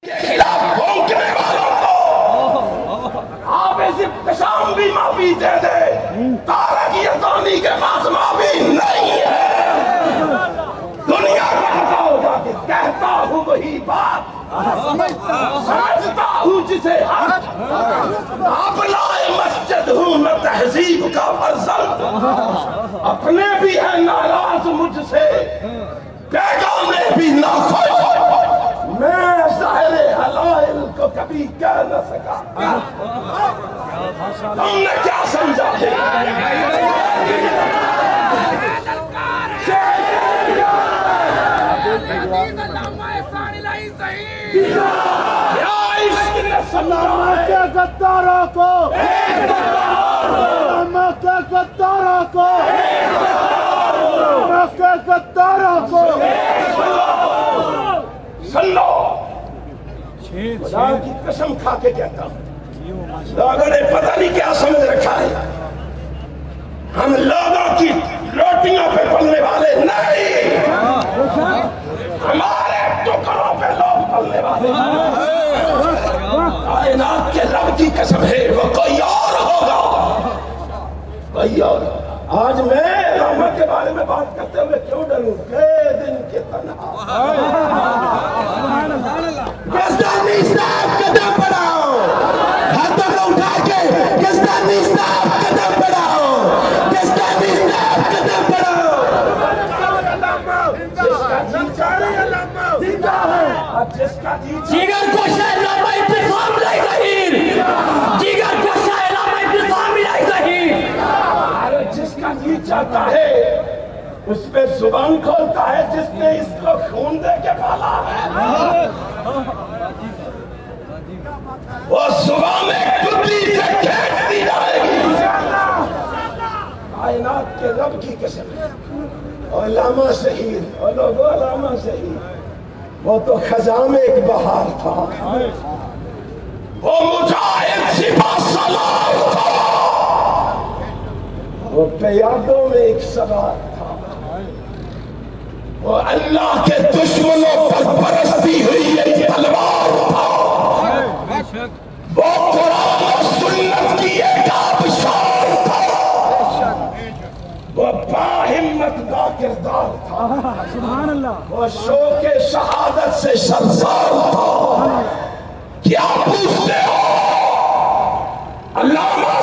کے خلاف بھونکنے والوں کو حافظ ابتسام بھی معافی دے دے، طارق یزدانی کے پاس معافی نہیں ہے۔ دنیا کہتا ہوگا کہ کہتا ہوں وہی بات، سمجھتا ہوں جسے حق، ابنائے مسجد ہوں میں تہذیب کا فرزند، اپنے بھی ہیں ناراض مجھ سے، بیگانے بھی ناخوش، میں ظاہر حلائل کو کبھی کہہ نہ سکا۔ تم نے کیا سمجھا ہے؟ علامہ کے غداروں کو، علامہ کے غداروں کو، علامہ کے غداروں کو سن لو، خدا کی قسم کھا کے کہتا ہوں، لوگوں نے پتہ نہیں کیا سمجھ رکھا ہے، ہم لوگوں کی روٹیوں پہ پلنے والے نہیں، ہمارے ٹکڑوں پہ لوگ پلنے والے ہیں۔ کائنات کے رب کی قسم ہے وہ کوئی اور ہوگا، کوئی اور۔ آج میں علامہ کے بارے میں بات کرتے ہوئے کیوں ڈروں؟ دن کے تنہا گزدانی صاحب قدم بڑھاؤ، ہاتھوں اٹھا کے گزدانی صاحب قدم بڑھاؤ، گزدانی صاحب قدم بڑھاؤ۔ جگر کو شاید علامہ ابتسام لائی ظہیر، جگر کو شاید علامہ ابتسام لائی ظہیر۔ جس کا جی چاہتا ہے اس پہ زبان کھولتا ہے، جس نے اس کو خون دے کے پالا ہے وہ زبان میں کتلی سے کھینچ دی جائے گی۔ کائنات کے رب کی قسم ہے، علامہ شہید، اور لوگوں علامہ شہید وہ تو خزاں میں ایک بہار تھا، وہ مجاہد سپاہ سالار تھا، وہ پیادوں میں ایک سوار تھا، وہ اللہ کے دشمنوں پر برستی ہوئی ایک تلوار تھا، وہ قرآن و سنت کی ایک آبشار تھا، وہ باہمت کا کردار تھا، سبحان اللہ، وہ شوق شہادت سے شرمسار تھا۔ کیا پوچھتے ہو؟ علامہ